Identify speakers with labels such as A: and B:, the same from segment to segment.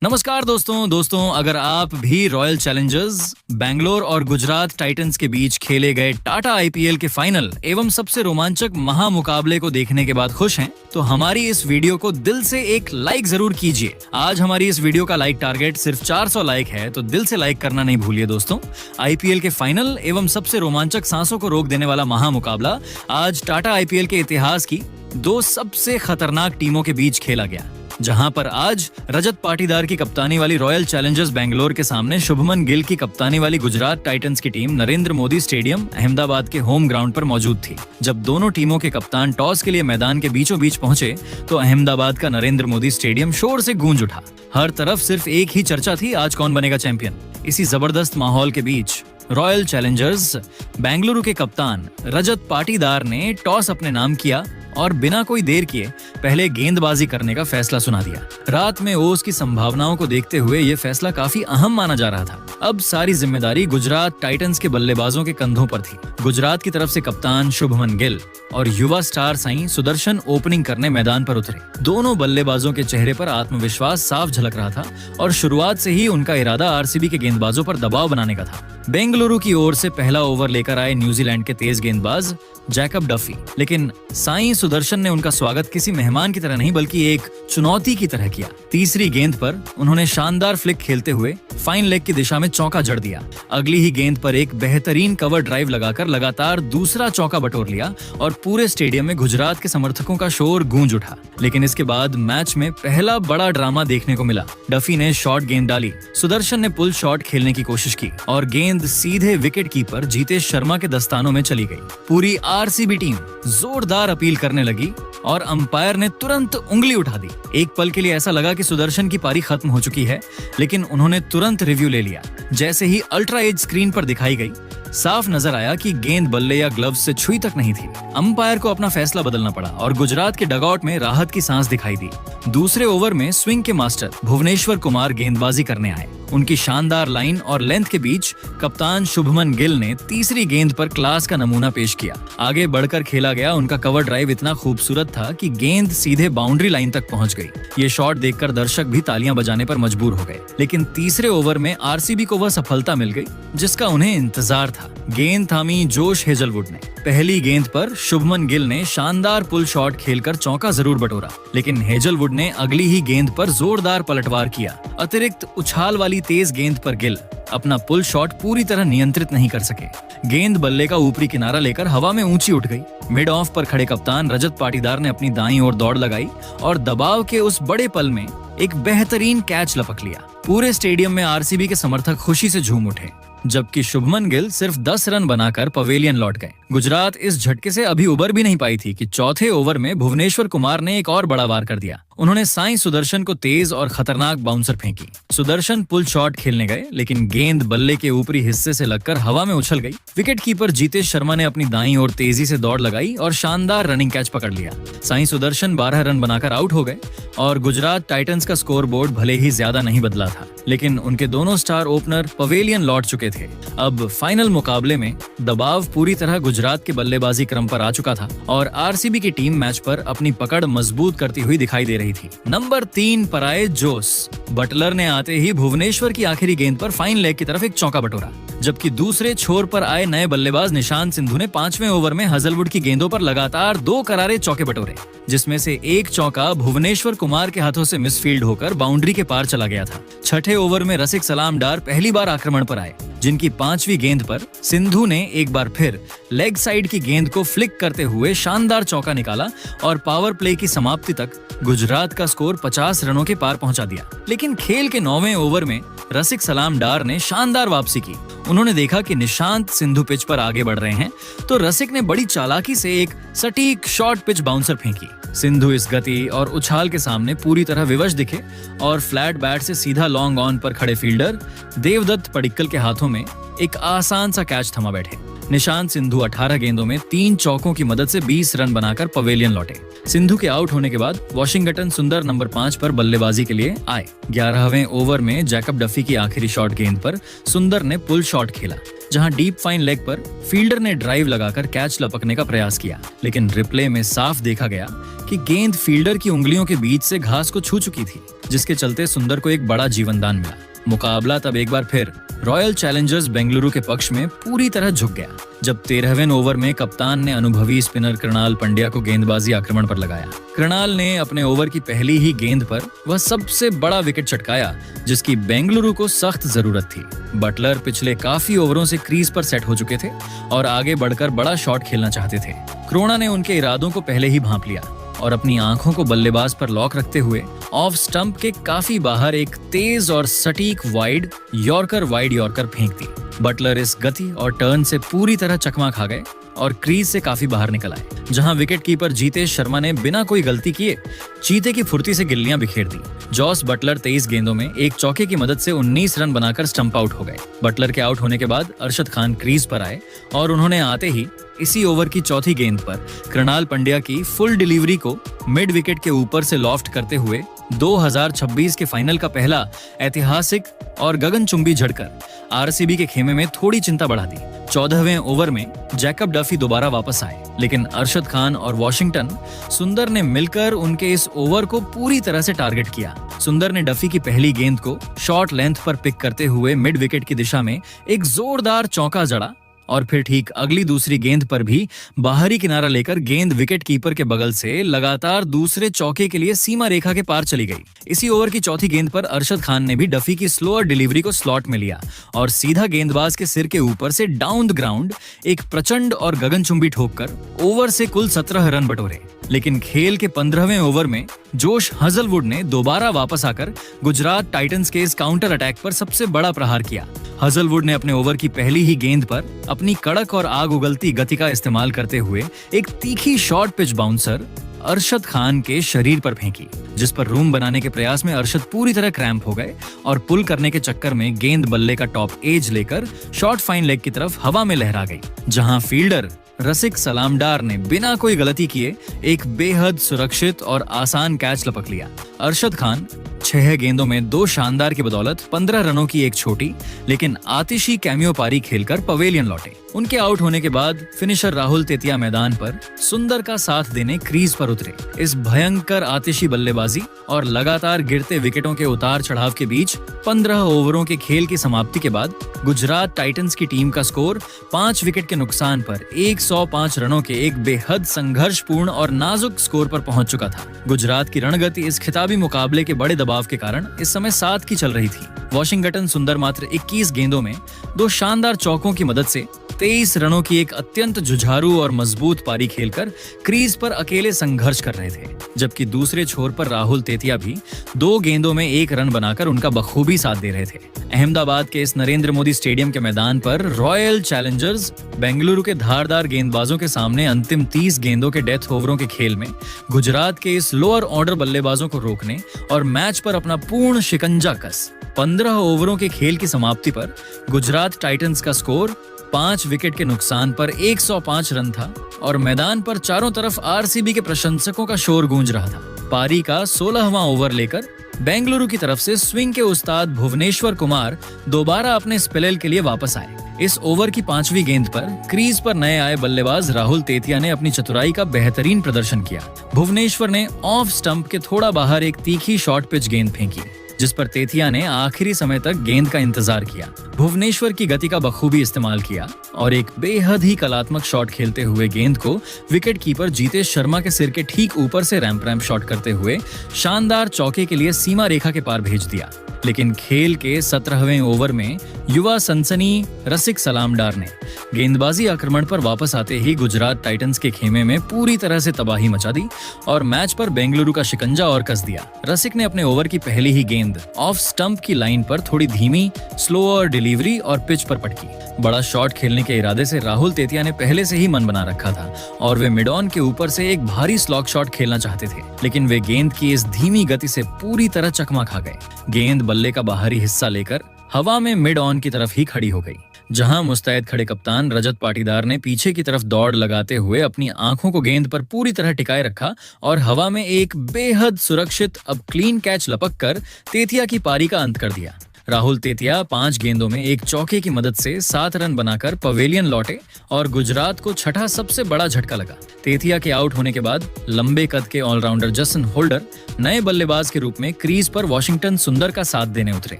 A: नमस्कार दोस्तों अगर आप भी रॉयल चैलेंजर्स बैंगलोर और गुजरात टाइटंस के बीच खेले गए टाटा आईपीएल के फाइनल एवं सबसे रोमांचक महामुकाबले को देखने के बाद खुश हैं, तो हमारी इस वीडियो को दिल से एक लाइक जरूर कीजिए। आज हमारी इस वीडियो का लाइक टारगेट सिर्फ 400 लाइक है, तो दिल से लाइक करना नहीं भूलिए दोस्तों। आईपीएल के फाइनल एवं सबसे रोमांचक सांसों को रोक देने वाला महामुकाबला आज टाटा आईपीएल के इतिहास की दो सबसे खतरनाक टीमों के बीच खेला गया, जहां पर आज रजत पाटीदार की कप्तानी वाली रॉयल चैलेंजर्स बैंगलोर के सामने शुभमन गिल की कप्तानी वाली गुजरात टाइटंस की टीम नरेंद्र मोदी स्टेडियम अहमदाबाद के होम ग्राउंड पर मौजूद थी। जब दोनों टीमों के कप्तान टॉस के लिए मैदान के बीचों बीच पहुंचे तो अहमदाबाद का नरेंद्र मोदी स्टेडियम शोर से गूंज उठा। हर तरफ सिर्फ एक ही चर्चा थी, आज कौन बनेगा चैंपियन। इसी जबरदस्त माहौल के बीच रॉयल चैलेंजर्स बेंगलुरु के कप्तान रजत पाटीदार ने टॉस अपने नाम किया और बिना कोई देर किए पहले गेंदबाजी करने का फैसला सुना दिया। रात में ओस की संभावनाओं को देखते हुए यह फैसला काफी अहम माना जा रहा था। अब सारी जिम्मेदारी गुजरात टाइटंस के बल्लेबाजों के कंधों पर थी। गुजरात की तरफ से कप्तान शुभमन गिल और युवा स्टार साईं सुदर्शन ओपनिंग करने मैदान पर उतरे। दोनों बल्लेबाजों के चेहरे पर आत्मविश्वास साफ झलक रहा था और शुरुआत से ही उनका इरादा आरसीबी के गेंदबाजों पर दबाव बनाने का था। बेंगलुरु की ओर से पहला ओवर लेकर आए न्यूजीलैंड के तेज गेंदबाज जैकब डफी, लेकिन साईं सुदर्शन ने उनका स्वागत किसी मेहमान की तरह नहीं बल्कि एक चुनौती की तरह किया। तीसरी गेंद पर उन्होंने शानदार फ्लिक खेलते हुए फाइन लेग की दिशा में चौका जड़ दिया। अगली ही गेंद पर एक बेहतरीन कवर ड्राइव लगाकर लगातार दूसरा चौका बटोर लिया और पूरे स्टेडियम में गुजरात के समर्थकों का शोर गूंज उठा। लेकिन इसके बाद मैच में पहला बड़ा ड्रामा देखने को मिला। डफी ने शॉर्ट गेंद डाली, सुदर्शन ने पुल शॉट खेलने की कोशिश की और गेंद सीधे विकेट कीपर जीतेश शर्मा के दस्तानों में चली गई। पूरी आरसीबी टीम जोरदार अपील करने लगी और अंपायर ने तुरंत उंगली उठा दी। एक पल के लिए ऐसा लगा कि सुदर्शन की पारी खत्म हो चुकी है, लेकिन उन्होंने तुरंत रिव्यू ले लिया। जैसे ही अल्ट्रा एज स्क्रीन पर दिखाई गई, साफ नजर आया कि गेंद बल्ले या ग्लव्स से छुई तक नहीं थी। अंपायर को अपना फैसला बदलना पड़ा और गुजरात के डगआउट में राहत की सांस दिखाई दी। दूसरे ओवर में स्विंग के मास्टर भुवनेश्वर कुमार गेंदबाजी करने आए। उनकी शानदार लाइन और लेंथ के बीच कप्तान शुभमन गिल ने तीसरी गेंद पर क्लास का नमूना पेश किया। आगे बढ़कर खेला गया उनका कवर ड्राइव इतना खूबसूरत था कि गेंद सीधे बाउंड्री लाइन तक पहुंच गई। ये शॉट देखकर दर्शक भी तालियां बजाने पर मजबूर हो गए। लेकिन तीसरे ओवर में आरसीबी को वह सफलता मिल गई जिसका उन्हें इंतजार था। गेंद थामी जोश हेजलवुड ने। पहली गेंद पर शुभमन गिल ने शानदार पुल शॉट खेलकर चौका जरूर बटोरा, लेकिन हेजलवुड ने अगली ही गेंद पर जोरदार पलटवार किया। अतिरिक्त उछाल वाली तेज गेंद पर गिल अपना पुल शॉट पूरी तरह नियंत्रित नहीं कर सके। गेंद बल्ले का ऊपरी किनारा लेकर हवा में ऊंची उठ गई। मिड ऑफ पर खड़े कप्तान रजत पाटीदार ने अपनी दाईं ओर दौड़ लगाई और दबाव के उस बड़े पल में एक बेहतरीन कैच लपक लिया। पूरे स्टेडियम में आरसीबी के समर्थक खुशी से झूम उठे, जबकि शुभमन गिल सिर्फ 10 रन बनाकर पवेलियन लौट गए। गुजरात इस झटके से अभी उबर भी नहीं पाई थी कि चौथे ओवर में भुवनेश्वर कुमार ने एक और बड़ा वार कर दिया। उन्होंने साईं सुदर्शन को तेज और खतरनाक बाउंसर फेंकी। सुदर्शन पुल शॉट खेलने गए, लेकिन गेंद बल्ले के ऊपरी हिस्से से लगकर हवा में उछल गई। विकेट कीपर जीतेश शर्मा ने अपनी दाईं ओर तेजी से दौड़ लगाई और शानदार रनिंग कैच पकड़ लिया। साईं सुदर्शन 12 रन बनाकर आउट हो गए और गुजरात टाइटंस का स्कोर बोर्ड भले ही ज्यादा नहीं बदला था, लेकिन उनके दोनों स्टार ओपनर पवेलियन लौट चुके थे। अब फाइनल मुकाबले में दबाव पूरी तरह गुजरात के बल्लेबाजी क्रम पर आ चुका था और आरसीबी की टीम मैच पर अपनी पकड़ मजबूत करती हुई दिखाई दे रही थी। नंबर 3 पर आए जोस। बटलर ने आते ही भुवनेश्वर की आखिरी गेंद पर फाइन लेग की तरफ एक चौका बटोरा, जबकि दूसरे छोर पर आए नए बल्लेबाज निशांत सिंधु ने 5वें ओवर में हजलवुड की गेंदों पर लगातार 2 करारे चौके बटोरे, जिसमें से एक चौका भुवनेश्वर कुमार के हाथों से मिसफील्ड होकर बाउंड्री के पार चला गया था। छठे ओवर में रसिक सलाम डार पहली बार आक्रमण पर आए, जिनकी 5वीं गेंद पर सिंधु ने एक बार फिर लेग साइड की गेंद को फ्लिक करते हुए शानदार चौका निकाला और पावर प्ले की समाप्ति तक गुजरात का स्कोर 50 रनों के पार पहुंचा दिया। लेकिन खेल के 9वें ओवर में रसिक सलाम डार ने शानदार वापसी की। उन्होंने देखा कि निशांत सिंधु पिच पर आगे बढ़ रहे हैं, तो रसिक ने बड़ी चालाकी से एक सटीक शॉर्ट पिच बाउंसर फेंकी। सिंधु इस गति और उछाल के सामने पूरी तरह विवश दिखे और फ्लैट बैट से सीधा लॉन्ग ऑन पर खड़े फील्डर देवदत्त पडिक्कल के हाथों में एक आसान सा कैच थमा बैठे। निशांत सिंधु 18 गेंदों में 3 चौकों की मदद से 20 रन बनाकर पवेलियन लौटे। सिंधु के आउट होने के बाद वॉशिंगटन सुंदर नंबर 5 पर बल्लेबाजी के लिए आए। 11वें ओवर में जैकब डफी की आखिरी शॉट गेंद पर सुंदर ने पुल शॉट खेला। जहां डीप फाइन लेग पर फील्डर ने ड्राइव लगाकर कैच लपकने का प्रयास किया, लेकिन रिप्ले में साफ देखा गया कि गेंद फील्डर की उंगलियों के बीच से घास को छू चुकी थी, जिसके चलते सुंदर को एक बड़ा जीवनदान मिला। मुकाबला तब एक बार फिर रॉयल चैलेंजर्स बेंगलुरु के पक्ष में पूरी तरह झुक गया, जब 13वें ओवर में कप्तान ने अनुभवी स्पिनर कृणाल पंड्या को गेंदबाजी आक्रमण पर लगाया। कृणाल ने अपने ओवर की पहली ही गेंद पर वह सबसे बड़ा विकेट चटकाया जिसकी बेंगलुरु को सख्त जरूरत थी। बटलर पिछले काफी ओवरों से क्रीज पर सेट हो चुके थे और आगे बढ़कर बड़ा शॉट खेलना चाहते थे। क्रोना ने उनके इरादों को पहले ही भांप लिया और अपनी आंखों को बल्लेबाज पर लॉक रखते हुए ऑफ स्टंप के काफी बाहर एक तेज और सटीक वाइड यॉर्कर फेंक दी। बटलर इस गति और टर्न से पूरी तरह चकमा खा गए और क्रीज से काफी बाहर निकल आए, जहां विकेट कीपर जीतेश शर्मा ने बिना कोई गलती किए चीते की फुर्ती से गिल्लियां बिखेर दी। जॉस बटलर 23 गेंदों में एक चौके की मदद से 19 रन बनाकर स्टंप आउट हो गए। बटलर के आउट होने के बाद अरशद खान क्रीज पर आए और उन्होंने आते ही इसी ओवर की चौथी गेंद पर कृणाल पंड्या की फुल डिलीवरी को मिड विकेट के ऊपर से लॉफ्ट करते हुए 2026 के फाइनल का पहला ऐतिहासिक और गगनचुंबी झटकर आरसीबी के खेमे में थोड़ी चिंता बढ़ा दी। 14वें ओवर में जैकब डफी दोबारा वापस आए, लेकिन अरशद खान और वॉशिंगटन सुंदर ने मिलकर उनके इस ओवर को पूरी तरह से टारगेट किया। सुंदर ने डफी की पहली गेंद को शॉर्ट लेंथ पर पिक करते हुए मिड विकेट की दिशा में एक जोरदार चौका जड़ा और फिर ठीक अगली दूसरी गेंद पर भी बाहरी किनारा लेकर गेंद विकेट कीपर के बगल से लगातार दूसरे चौके के लिए सीमा रेखा के पार चली गई। इसी ओवर की चौथी गेंद पर अरशद खान ने भी डफी की स्लोअर डिलीवरी को स्लॉट में लिया और सीधा गेंदबाज के सिर के ऊपर से डाउन द ग्राउंड एक प्रचंड और गगनचुंबी ठोककर ओवर से कुल 17 रन बटोरे। लेकिन खेल के 15वें ओवर में जोश हजलवुड ने दोबारा वापस आकर गुजरात टाइटंस के इस काउंटर अटैक पर सबसे बड़ा प्रहार किया। हजलवुड ने अपने ओवर की पहली ही गेंद पर अपनी कड़क और आग उगलती गति का इस्तेमाल करते हुए एक तीखी short pitch bouncer Arshad Khan के शरीर पर फेंकी, जिस पर रूम बनाने के प्रयास में अरशद पूरी तरह क्रैम्प हो गए और पुल करने के चक्कर में गेंद बल्ले का टॉप एज लेकर शॉर्ट फाइन लेग की तरफ हवा में लहरा गई, जहां फील्डर रसिक सलामडार ने बिना कोई गलती किए एक बेहद सुरक्षित और आसान कैच लपक लिया। अरशद खान 6 गेंदों में 2 शानदार की बदौलत 15 रनों की एक छोटी लेकिन आतिशी कैमियो पारी खेलकर पवेलियन लौटे। उनके आउट होने के बाद फिनिशर राहुल तेतिया मैदान पर सुंदर का साथ देने क्रीज पर उतरे। इस भयंकर आतिशी बल्लेबाजी और लगातार गिरते विकेटों के उतार चढ़ाव के बीच 15 ओवरों के खेल की समाप्ति के बाद गुजरात टाइटंस की टीम का स्कोर 5 विकेट के नुकसान पर 105 रनों के एक बेहद संघर्षपूर्ण और नाजुक स्कोर पर पहुंच चुका था। गुजरात की रणगति इस खिताबी मुकाबले के बड़े दबाव के कारण इस समय 7 की चल रही थी। वॉशिंगटन सुंदर मात्र 21 गेंदों में 2 शानदार चौकों की मदद से 23 रनों की एक अत्यंत जुझारू और मजबूत पारी खेलकर क्रीज पर अकेले संघर्ष कर रहे थे, जबकि दूसरे छोर पर राहुल तेतिया भी 2 गेंदों में 1 रन बनाकर उनका बखूबी साथ दे रहे थे। अहमदाबाद के इस नरेंद्र मोदी स्टेडियम के मैदान पर रॉयल चैलेंजर्स बेंगलुरु के धारदार गेंदबाजों के सामने अंतिम 30 गेंदों के डेथ ओवरों के खेल में गुजरात के इस लोअर ऑर्डर बल्लेबाजों को रोकने और मैच पर अपना पूर्ण शिकंजा कस 15 ओवरों के खेल की समाप्ति पर गुजरात टाइटंस का स्कोर 5 विकेट के नुकसान पर 105 रन था और मैदान पर चारों तरफ आरसीबी के प्रशंसकों का शोर गूंज रहा था। पारी का 16वां ओवर लेकर बेंगलुरु की तरफ से स्विंग के उस्ताद भुवनेश्वर कुमार दोबारा अपने स्पेल के लिए वापस आए। इस ओवर की 5वीं गेंद पर क्रीज पर नए आए बल्लेबाज राहुल तेतिया ने अपनी चतुराई का बेहतरीन प्रदर्शन किया। भुवनेश्वर ने ऑफ स्टंप के थोड़ा बाहर एक तीखी शॉर्ट पिच गेंद फेंकी, जिस पर तेतिया ने आखिरी समय तक गेंद का इंतजार किया। भुवनेश्वर की गति का बखूबी इस्तेमाल किया और एक बेहद ही कलात्मक शॉट खेलते हुए गेंद को विकेट कीपर जीतेश शर्मा के सिर के ठीक ऊपर से रैंप शॉट करते हुए शानदार चौके के लिए सीमा रेखा के पार भेज दिया। लेकिन खेल के 17वें ओवर में युवा सनसनी रसिक सलामडार ने गेंदबाजी आक्रमण पर वापस आते ही गुजरात टाइटंस के खेमे में पूरी तरह से तबाही मचा दी और मैच पर बेंगलुरु का शिकंजा और कस दिया। रसिक ने अपने ओवर की पहली ही गेंद ऑफ स्टंप की लाइन पर थोड़ी धीमी स्लोअर डिलीवरी और पिच पर पटकी। बड़ा शॉट खेलने के इरादे से राहुल तेतिया ने पहले से ही मन बना रखा था और वे मिड ऑन के ऊपर से एक भारी स्लॉग शॉट खेलना चाहते थे, लेकिन वे गेंद की इस धीमी गति से पूरी तरह चकमा खा गए। गेंद बल्ले का बाहरी हिस्सा लेकर हवा में मिड ऑन की तरफ ही खड़ी हो गई, जहां मुस्तैद खड़े कप्तान रजत पाटीदार ने पीछे की तरफ दौड़ लगाते हुए अपनी आंखों को गेंद पर पूरी तरह टिकाए रखा और हवा में एक बेहद सुरक्षित अब क्लीन कैच लपक कर तेतिया की पारी का अंत कर दिया। राहुल तेतिया 5 गेंदों में एक चौके की मदद से 7 रन बनाकर पवेलियन लौटे और गुजरात को छठा सबसे बड़ा झटका लगा। तेतिया के आउट होने के बाद लंबे कद के ऑलराउंडर जसन होल्डर नए बल्लेबाज के रूप में क्रीज पर वॉशिंगटन सुंदर का साथ देने उतरे।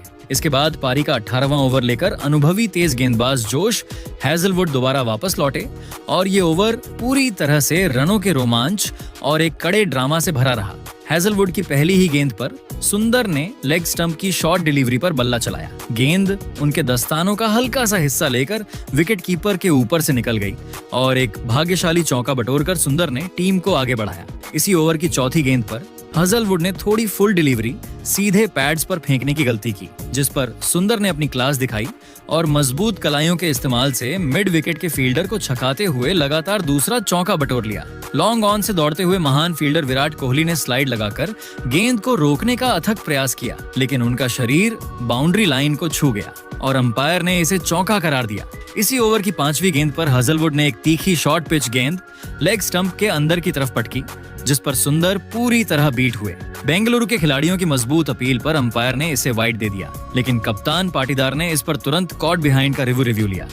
A: इसके बाद पारी का 18वां ओवर लेकर अनुभवी तेज गेंदबाज जोश हैजलवुड दोबारा वापस लौटे और ये ओवर पूरी तरह से रनों के रोमांच और एक कड़े ड्रामा से भरा रहा। हैजलवुड की पहली ही गेंद पर सुंदर ने लेग स्टंप की शॉर्ट डिलीवरी पर बल्ला चलाया। गेंद उनके दस्तानों का हल्का सा हिस्सा लेकर विकेट कीपर के ऊपर से निकल गई और एक भाग्यशाली चौका बटोरकर सुंदर ने टीम को आगे बढ़ाया। इसी ओवर की चौथी गेंद पर हैजलवुड ने थोड़ी फुल डिलीवरी सीधे पैड्स पर फेंकने की गलती की, जिस पर सुंदर ने अपनी क्लास दिखाई और मजबूत कलाइयों के इस्तेमाल से मिड विकेट के फील्डर को छकाते हुए लगातार दूसरा चौका बटोर लिया। लॉन्ग ऑन से दौड़ते हुए महान फील्डर विराट कोहली ने स्लाइड लगाकर गेंद को रोकने का अथक प्रयास किया, लेकिन उनका शरीर बाउंड्री लाइन को छू गया और अंपायर ने इसे चौका करार दिया। इसी ओवर की 5वीं गेंद पर हैजलवुड ने एक तीखी शॉर्ट पिच गेंद लेग स्टंप के अंदर की तरफ पटकी, जिस पर सुंदर पूरी तरह बीट हुए। बेंगलुरु के खिलाड़ियों की मजबूत अपील पर अंपायर ने इसे वाइड दे दिया, लेकिन कप्तान पाटीदार ने इस पर तुरंत कॉट बिहाइंड का रिव्यू लिया,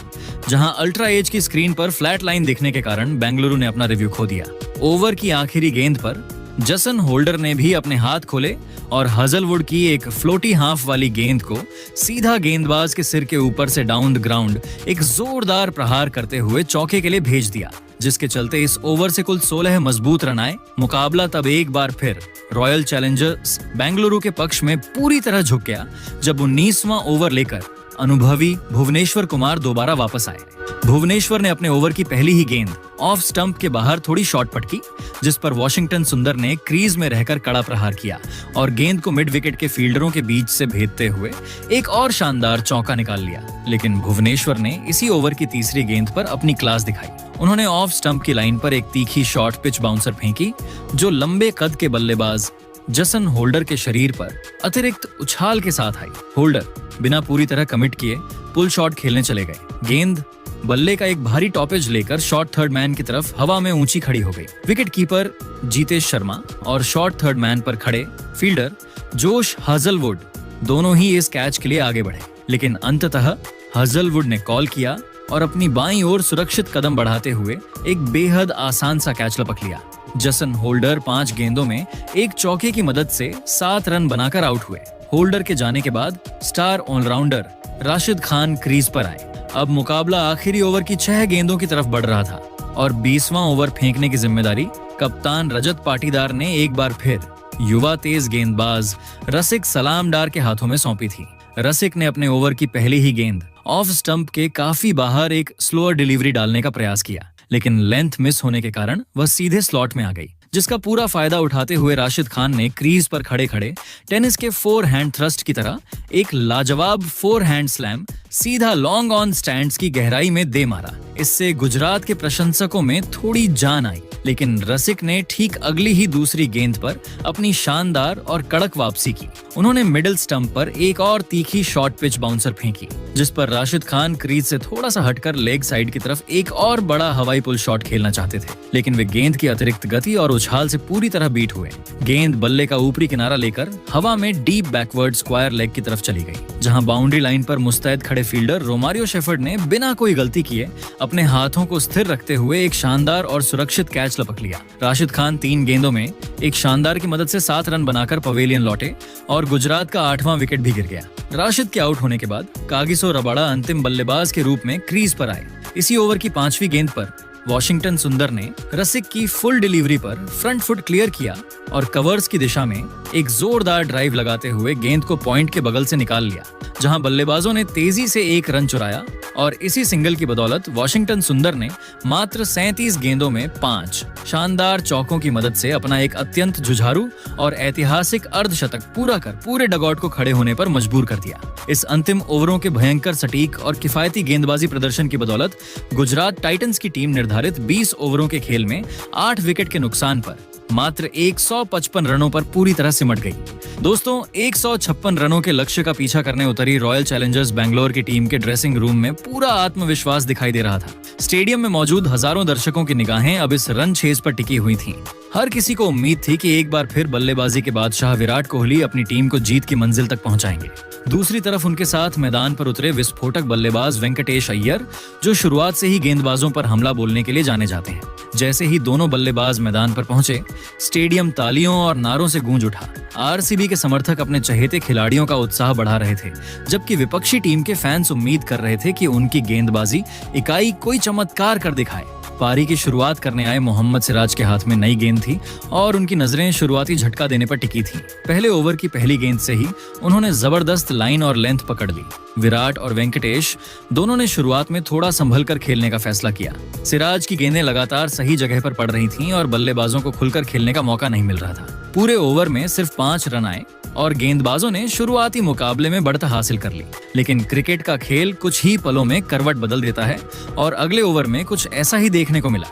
A: जहां अल्ट्रा एज की स्क्रीन पर फ्लैट लाइन दिखने के कारण बेंगलुरु ने अपना रिव्यू खो दिया। ओवर की आखिरी गेंद पर जसन होल्डर ने भी अपने हाथ खोले और हैजलवुड की एक फ्लोटी हाफ वाली गेंद को सीधा गेंदबाज के सिर के ऊपर से डाउन द ग्राउंड एक जोरदार प्रहार करते हुए चौके के लिए भेज दिया, जिसके चलते इस ओवर से कुल 16 मजबूत रन आए। मुकाबला तब एक बार फिर रॉयल चैलेंजर्स बेंगलुरु के पक्ष में पूरी तरह झुक गया, जब 19वां ओवर लेकर अनुभवी भुवनेश्वर कुमार दोबारा वापस आए। भुवनेश्वर ने अपने ओवर की पहली ही गेंद ऑफ स्टंप के बाहर थोड़ी शॉट पटकी, जिस पर वॉशिंगटन सुंदर ने क्रीज में रहकर कड़ा प्रहार किया और गेंद को मिड विकेट के फील्डरों के बीच से भेदते हुए एक और शानदार चौका निकाल लिया। लेकिन भुवनेश्वर ने इसी ओवर की तीसरी गेंद पर अपनी क्लास दिखाई। उन्होंने ऑफ स्टंप की लाइन पर एक तीखी शॉर्ट पिच बाउंसर फेंकी, जो लंबे कद के बल्लेबाज जसन होल्डर के शरीर पर अतिरिक्त उछाल के साथ आई। होल्डर बिना पूरी तरह कमिट किए पुल शॉट खेलने चले गए। गेंद बल्ले का एक भारी टॉपेज लेकर शॉर्ट थर्ड मैन की तरफ हवा में ऊंची खड़ी हो गई। विकेट कीपर जीतेश शर्मा और शॉर्ट थर्ड मैन पर खड़े फील्डर जोश हैजलवुड दोनों ही इस कैच के लिए आगे बढ़े, लेकिन अंततः हैजलवुड ने कॉल किया और अपनी बाईं ओर सुरक्षित कदम बढ़ाते हुए एक बेहद आसान सा कैच लपक लिया। जसन होल्डर 5 गेंदों में एक चौके की मदद से 7 रन बनाकर आउट हुए। होल्डर के जाने के बाद star all rounder Rashid Khan crease पर आए। अब मुकाबला आखिरी ओवर की 6 गेंदों की तरफ बढ़ रहा था और 20वां ओवर फेंकने की जिम्मेदारी कप्तान रजत पाटीदार ने एक बार फिर युवा तेज गेंदबाज रसिक सलामडार के हाथों में सौंपी थी। रसिक ने अपने ओवर की पहली ही गेंद ऑफ स्टंप के काफी बाहर एक स्लोअर डिलीवरी डालने का प्रयास किया, लेकिन लेंथ मिस होने के कारण वह सीधे स्लॉट में आ गई, जिसका पूरा फायदा उठाते हुए राशिद खान ने क्रीज पर खड़े खड़े टेनिस के 4 हैंड थ्रस्ट की तरह एक लाजवाब 4 हैंड स्लैम सीधा लॉन्ग ऑन स्टैंड्स की गहराई में दे मारा। इससे गुजरात के प्रशंसकों में थोड़ी जान आई, लेकिन रसिक ने ठीक अगली ही दूसरी गेंद पर अपनी शानदार और कड़क वापसी की। उन्होंने मिडिल स्टंप पर एक और तीखी शॉर्ट पिच बाउंसर फेंकी, जिस पर राशिद खान क्रीज से थोड़ा सा हटकर लेग साइड की तरफ एक और बड़ा हवाई पुल शॉट खेलना चाहते थे, लेकिन वे गेंद की अतिरिक्त गति और उछाल से पूरी तरह बीट हुए। गेंद बल्ले का ऊपरी किनारा लेकर हवा में डीप बैकवर्ड स्क्वायर लेग की तरफ चली गई, जहां बाउंड्री लाइन पर मुस्तैद खड़े फील्डर रोमारियो शेफर्ड ने बिना कोई गलती किए अपने हाथों को स्थिर रखते हुए एक शानदार और सुरक्षित कैच लपक लिया। राशिद खान 3 गेंदों में एक शानदार की मदद से 7 रन बनाकर पवेलियन लौटे और गुजरात का 8वां विकेट भी गिर गया। राशिद के आउट होने के बाद कागिसो रबाड़ा अंतिम बल्लेबाज के रूप में क्रीज पर आए। इसी ओवर की 5वीं गेंद पर वॉशिंगटन सुंदर ने रसिक की फुल डिलीवरी पर फ्रंट फुट क्लियर किया और कवर्स की दिशा में एक जोरदार ड्राइव लगाते हुए गेंद को पॉइंट के बगल से निकाल लिया, जहां बल्लेबाजों ने तेजी से 1 रन चुराया और इसी सिंगल की बदौलत वॉशिंगटन सुंदर ने मात्र 37 गेंदों में 5 शानदार चौकों की मदद से अपना एक अत्यंत जुझारू और ऐतिहासिक अर्धशतक पूरा कर पूरे डगआउट को खड़े होने पर मजबूर कर दिया। इस अंतिम ओवरों के भयंकर सटीक और किफायती गेंदबाजी प्रदर्शन की बदौलत गुजरात टाइटंस की टीम निर्धारित 20 ओवरों के खेल में 8 विकेट के नुकसान पर मात्र 155 रनों पर पूरी तरह सिमट गई। दोस्तों, 156 रनों के लक्ष्य का पीछा करने उतरी रॉयल चैलेंजर्स बैंगलोर की टीम के ड्रेसिंग रूम में पूरा आत्मविश्वास दिखाई दे रहा था। स्टेडियम में मौजूद हजारों दर्शकों की निगाहें अब इस रन चेज पर टिकी हुई थीं। हर किसी को उम्मीद थी कि एक बार फिर बल्लेबाजी के बादशाह विराट कोहली अपनी टीम को जीत की मंजिल तक पहुंचाएंगे। दूसरी तरफ उनके साथ मैदान पर उतरे विस्फोटक बल्लेबाज वेंकटेश अय्यर, जो शुरुआत से ही गेंदबाजों पर हमला बोलने के लिए जाने जाते हैं। जैसे ही दोनों बल्लेबाज मैदान पर पहुंचे, स्टेडियम तालियों और नारों से गूंज उठा। आरसीबी के समर्थक अपने चहेते खिलाड़ियों का उत्साह बढ़ा रहे थे, जबकि विपक्षी टीम के फैंस उम्मीद कर रहे थे कि उनकी गेंदबाजी इकाई कोई चमत्कार कर दिखाए। पारी की शुरुआत करने आए मोहम्मद सिराज के हाथ में नई गेंद थी और उनकी नजरें शुरुआती झटका देने पर टिकी थी। पहले ओवर की पहली गेंद से ही उन्होंने जबरदस्त लाइन और लेंथ पकड़ ली। विराट और वेंकटेश दोनों ने शुरुआत में थोड़ा संभल कर खेलने का फैसला किया। सिराज की गेंदें लगातार सही जगह पर पड़ रही थीं और बल्लेबाजों को खुलकर खेलने का मौका नहीं मिल रहा था। पूरे ओवर में सिर्फ 5 रन आए और गेंदबाजों ने शुरुआती मुकाबले में बढ़त हासिल कर ली। लेकिन क्रिकेट का खेल कुछ ही पलों में करवट बदल देता है और अगले ओवर में कुछ ऐसा ही देखने को मिला।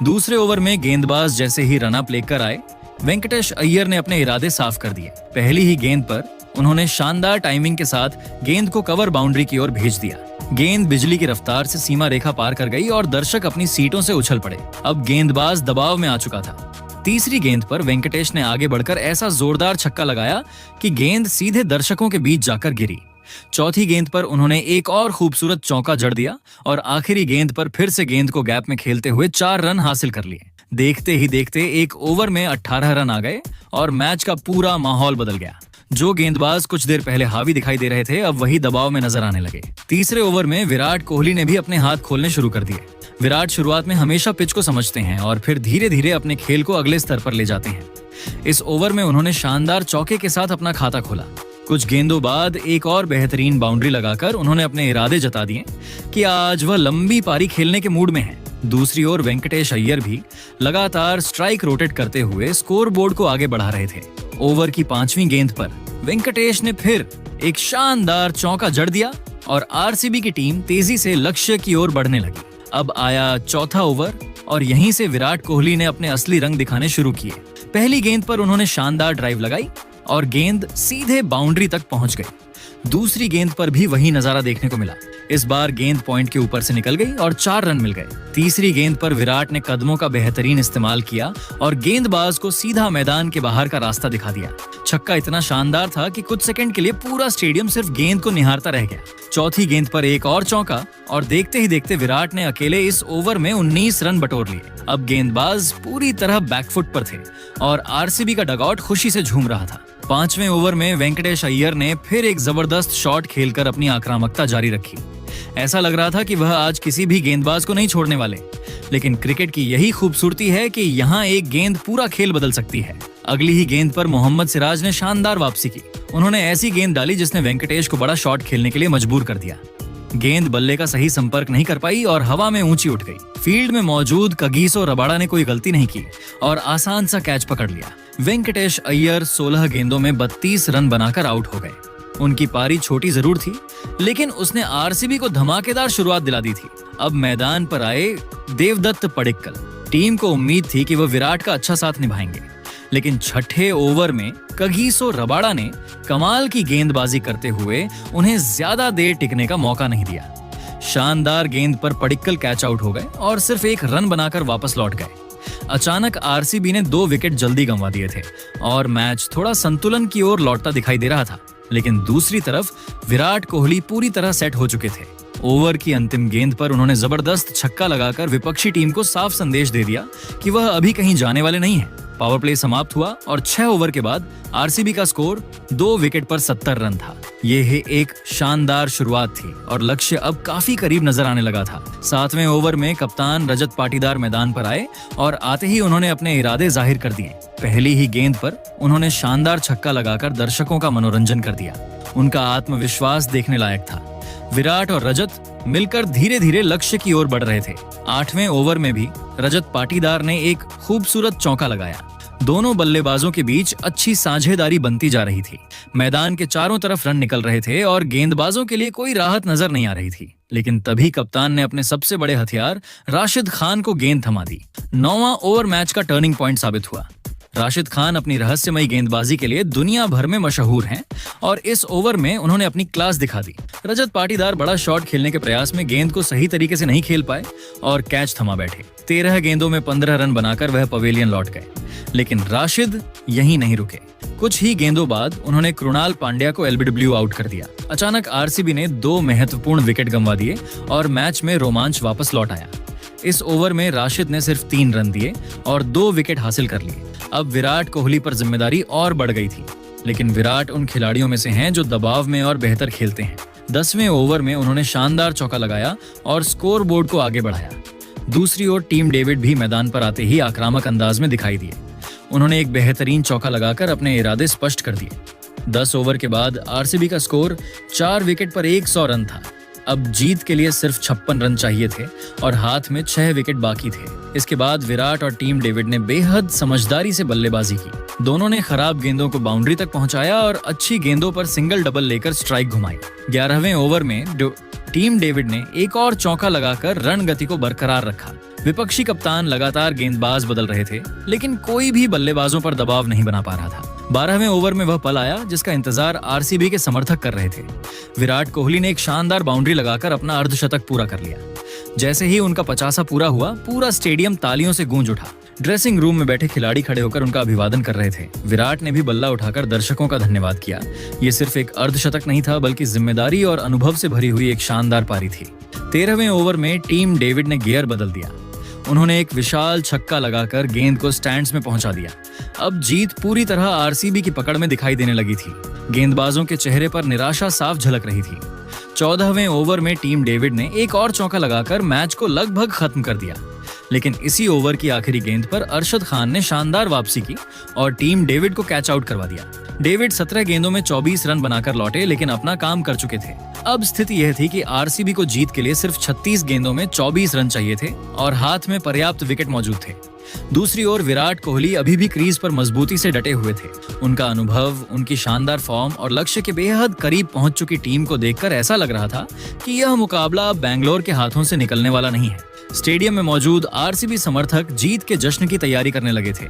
A: दूसरे ओवर में गेंदबाज जैसे ही रन अप लेकर आए, वेंकटेश अय्यर ने अपने इरादे साफ कर दिए। पहली ही गेंद पर उन्होंने शानदार टाइमिंग के साथ गेंद को कवर बाउंड्री की ओर भेज दिया। गेंद बिजली की रफ्तार से सीमा रेखा पार कर गई और दर्शक अपनी सीटों से उछल पड़े। अब गेंदबाज दबाव में आ चुका था। तीसरी गेंद पर वेंकटेश ने आगे बढ़कर ऐसा जोरदार छक्का लगाया कि गेंद सीधे दर्शकों के बीच जाकर गिरी। चौथी गेंद पर उन्होंने एक और खूबसूरत चौका जड़ दिया और आखिरी गेंद पर फिर से गेंद को गैप में खेलते हुए 4 रन हासिल कर लिए। देखते ही देखते एक ओवर में 18 रन आ गए और मैच का पूरा माहौल बदल गया। जो गेंदबाज कुछ देर पहले हावी दिखाई दे रहे थे, अब वही दबाव में नजर आने लगे। तीसरे ओवर में विराट कोहली ने भी अपने हाथ खोलने शुरू कर दिए। विराट शुरुआत में हमेशा पिच को समझते हैं और फिर धीरे धीरे अपने खेल को अगले स्तर पर ले जाते हैं। इस ओवर में उन्होंने शानदार चौके के साथ अपना खाता खोला। कुछ गेंदों बाद एक और बेहतरीन बाउंड्री लगाकर उन्होंने अपने इरादे जता दिए कि आज वह लंबी पारी खेलने के मूड में है। दूसरी ओर वेंकटेश अय्यर भी लगातार स्ट्राइक रोटेट करते हुए स्कोर बोर्ड को आगे बढ़ा रहे थे। ओवर की 5वीं गेंद पर वेंकटेश ने फिर एक शानदार चौका जड़ दिया और आरसीबी की टीम तेजी से लक्ष्य की ओर बढ़ने लगी। अब आया चौथा ओवर और यहीं से विराट कोहली ने अपने असली रंग दिखाने शुरू किए। पहली गेंद पर उन्होंने शानदार ड्राइव लगाई और गेंद सीधे बाउंड्री तक पहुंच गई। दूसरी गेंद पर भी वही नजारा देखने को मिला। इस बार गेंद पॉइंट के ऊपर से निकल गई और 4 रन मिल गए। तीसरी गेंद पर विराट ने कदमों का बेहतरीन इस्तेमाल किया और गेंदबाज को सीधा मैदान के बाहर का रास्ता दिखा दिया। छक्का इतना शानदार था कि कुछ सेकंड के लिए पूरा स्टेडियम सिर्फ गेंद को निहारता रह गया। चौथी गेंद पर एक और चौका और देखते ही देखते विराट ने अकेले इस ओवर में 19 रन बटोर लिए। अब गेंदबाज पूरी तरह बैकफुट पर थे और आरसीबी का डगआउट खुशी से झूम रहा था। 5वें ओवर में वेंकटेश अय्यर ने फिर एक जबरदस्त शॉट खेलकर अपनी आक्रामकता जारी रखी। ऐसा लग रहा था कि वह आज किसी भी गेंदबाज को नहीं छोड़ने वाले। लेकिन क्रिकेट की यही खूबसूरती है कि यहाँ एक गेंद पूरा खेल बदल सकती है। अगली ही गेंद पर मोहम्मद सिराज ने शानदार वापसी की। उन्होंने ऐसी गेंद डाली जिसने वेंकटेश को बड़ा शॉट खेलने के लिए मजबूर कर दिया। गेंद बल्ले का सही संपर्क नहीं कर पाई और हवा में ऊंची उठ गई। फील्ड में मौजूद कगिसो रबाड़ा ने कोई गलती नहीं की और आसान सा कैच पकड़ लिया। वेंकटेश अय्यर 16 गेंदों में 32 रन बनाकर आउट हो गए। उनकी पारी छोटी जरूर थी, लेकिन उसने आरसीबी को धमाकेदार शुरुआत दिला दी थी। अब मैदान पर आए देवदत्त पडिक्कल। टीम को उम्मीद थी कि वह विराट का अच्छा साथ निभाएंगे, लेकिन छठे ओवर में कगिसो रबाड़ा ने कमाल की गेंदबाजी करते हुए उन्हें ज्यादा देर टिकने का मौका नहीं दिया। शानदार गेंद पर पडिक्कल कैच आउट हो गए और सिर्फ 1 रन बनाकर वापस लौट गए। अचानक आरसीबी ने 2 विकेट जल्दी गंवा दिए थे और मैच थोड़ा संतुलन की ओर लौटता दिखाई दे रहा था। लेकिन दूसरी तरफ विराट कोहली पूरी तरह सेट हो चुके थे। ओवर की अंतिम गेंद पर उन्होंने जबरदस्त छक्का लगाकर विपक्षी टीम को साफ संदेश दे दिया कि वह अभी कहीं जाने वाले नहीं है। पावर प्ले समाप्त हुआ और 6 ओवर के बाद आरसीबी का स्कोर 2 विकेट पर 70 रन था। यह एक शानदार शुरुआत थी और लक्ष्य अब काफी करीब नजर आने लगा था। 7वें ओवर में कप्तान रजत पाटीदार मैदान पर आए और आते ही उन्होंने अपने इरादे जाहिर कर दिए। पहली ही गेंद पर उन्होंने शानदार छक्का लगाकर दर्शकों का मनोरंजन कर दिया। उनका आत्मविश्वास देखने लायक था। विराट और रजत मिलकर धीरे धीरे लक्ष्य की ओर बढ़ रहे थे। 8वें ओवर में भी रजत पाटीदार ने एक खूबसूरत चौका लगाया। दोनों बल्लेबाजों के बीच अच्छी साझेदारी बनती जा रही थी। मैदान के चारों तरफ रन निकल रहे थे और गेंदबाजों के लिए कोई राहत नजर नहीं आ रही थी। लेकिन तभी कप्तान ने अपने सबसे बड़े हथियार राशिद खान को गेंद थमा दी। 9वां ओवर मैच का टर्निंग पॉइंट साबित हुआ। राशिद खान अपनी रहस्यमयी गेंदबाजी के लिए दुनिया भर में मशहूर हैं और इस ओवर में उन्होंने अपनी क्लास दिखा दी। रजत पाटीदार बड़ा शॉट खेलने के प्रयास में गेंद को सही तरीके से नहीं खेल पाए और कैच थमा बैठे। 13 गेंदों में 15 रन बनाकर वह पवेलियन लौट गए, लेकिन राशिद यहीं नहीं रुके। कुछ ही गेंदों बाद उन्होंने कृणाल पांड्या को एलबीडब्ल्यू आउट कर दिया। अचानक आरसीबी ने 2 महत्वपूर्ण विकेट गंवा दिए और मैच में रोमांच वापस लौट आया। इस ओवर में राशिद ने सिर्फ 3 रन दिए और 2 विकेट हासिल कर लिए। अब विराट कोहली पर जिम्मेदारी और बढ़ गई थी, लेकिन विराट उन खिलाड़ियों में से हैं जो दबाव में और बेहतर खेलते हैं। 10वें ओवर में उन्होंने शानदार चौका लगाया और स्कोर बोर्ड को आगे बढ़ाया। दूसरी ओर टीम डेविड भी मैदान पर आते ही आक्रामक अंदाज में दिखाई दिए। उन्होंने एक बेहतरीन चौका लगाकर अपने इरादे स्पष्ट कर दिए। 10 ओवर के बाद आरसीबी का स्कोर 4 विकेट पर 100 रन था। अब जीत के लिए सिर्फ 56 रन चाहिए थे और हाथ में 6 विकेट बाकी थे। इसके बाद विराट और टीम डेविड ने बेहद समझदारी से बल्लेबाजी की। दोनों ने खराब गेंदों को बाउंड्री तक पहुंचाया और अच्छी गेंदों पर सिंगल डबल लेकर स्ट्राइक घुमाई। 11वें ओवर में टीम डेविड ने एक और चौका लगाकर रन गति को बरकरार रखा। विपक्षी कप्तान लगातार गेंदबाज बदल रहे थे, लेकिन कोई भी बल्लेबाजों पर दबाव नहीं बना पा रहा था। 12वें ओवर में वह पल आया जिसका इंतजार आरसीबी के समर्थक कर रहे थे। विराट कोहली ने एक शानदार बाउंड्री लगाकर अपना अर्धशतक पूरा कर लिया। जैसे ही उनका 50वां पूरा हुआ, पूरा स्टेडियम तालियों से गूंज उठा। ड्रेसिंग रूम में बैठे खिलाड़ी खड़े होकर उनका अभिवादन कर रहे थे। विराट ने भी बल्ला उठाकर दर्शकों का धन्यवाद किया। ये सिर्फ एक अर्धशतक नहीं था, बल्कि जिम्मेदारी और अनुभव से भरी हुई एक शानदार पारी थी। 13वें ओवर में टीम डेविड ने गियर बदल दिया। उन्होंने एक विशाल छक्का लगाकर गेंद को स्टैंड्स में पहुंचा दिया। अब जीत पूरी तरह आरसीबी की पकड़ में दिखाई देने लगी थी। गेंदबाजों के चेहरे पर निराशा साफ झलक रही थी। 14वें ओवर में टीम डेविड ने एक और चौका लगाकर मैच को लगभग खत्म कर दिया, लेकिन इसी ओवर की आखिरी गेंद पर अरशद खान ने शानदार वापसी की और टीम डेविड को कैच आउट करवा दिया। डेविड 17 गेंदों में 24 रन बनाकर लौटे, लेकिन अपना काम कर चुके थे। अब स्थिति यह थी कि आरसीबी को जीत के लिए सिर्फ 36 गेंदों में 24 रन चाहिए थे और हाथ में पर्याप्त विकेट मौजूद थे। दूसरी ओर विराट कोहली अभी भी क्रीज पर मजबूती से डटे हुए थे। उनका अनुभव, उनकी शानदार फॉर्म और लक्ष्य के बेहद करीब पहुंच चुकी टीम को देखकर ऐसा लग रहा था कि यह मुकाबला बैंगलोर के हाथों से निकलने वाला नहीं है। स्टेडियम में मौजूद आरसीबी समर्थक जीत के जश्न की तैयारी करने लगे थे।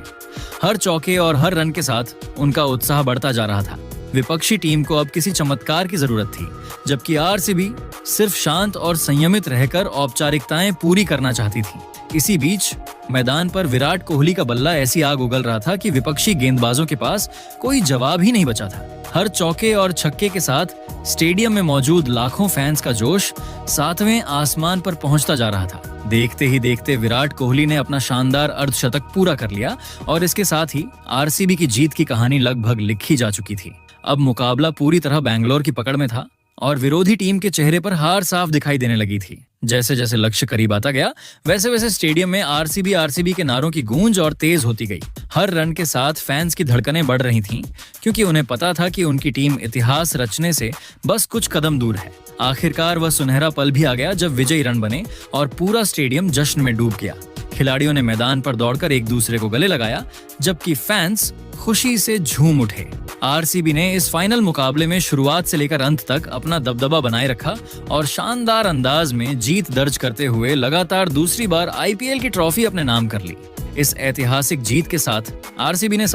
A: हर चौके और हर रन के साथ उनका उत्साह बढ़ता जा रहा था। विपक्षी टीम को अब किसी चमत्कार की जरूरत थी, जबकि आरसीबी सिर्फ शांत और संयमित रहकर औपचारिकताएं पूरी करना चाहती थी। इसी बीच मैदान पर विराट कोहली का बल्ला ऐसी आग उगल रहा था कि विपक्षी गेंदबाजों के पास कोई जवाब ही नहीं बचा था। हर चौके और छक्के के साथ स्टेडियम में मौजूद लाखों फैंस का जोश 7वें आसमान पर पहुंचता जा रहा था। देखते ही देखते विराट कोहली ने अपना शानदार अर्धशतक पूरा कर लिया और इसके साथ ही आरसीबी की जीत की कहानी लगभग लिखी जा चुकी थी। अब मुकाबला पूरी तरह बैंगलोर की पकड़ में था और विरोधी टीम के चेहरे पर हार साफ दिखाई देने लगी थी। जैसे जैसे लक्ष्य करीब आता गया, वैसे वैसे स्टेडियम में आरसीबी के नारों की गूंज और तेज होती गई। हर रन के साथ फैंस की धड़कनें बढ़ रही थीं, क्योंकि उन्हें पता था कि उनकी टीम इतिहास रचने से बस कुछ कदम दूर है। आखिरकार वह सुनहरा पल भी आ गया जब विजयी रन बने और पूरा स्टेडियम जश्न में डूब गया। खिलाड़ियों ने मैदान पर दौड़कर एक दूसरे को गले लगाया, जबकि फैंस खुशी से झूम उठे। आरसीबी ने इस फाइनल मुकाबले में शुरुआत से लेकर अंत तक अपना दबदबा बनाए रखा और शानदार अंदाज में जीत दर्ज करते हुए लगातार दूसरी बार आईपीएल की ट्रॉफी अपने नाम कर ली। इस ऐतिहासिक जीत के साथ आरसीबी ने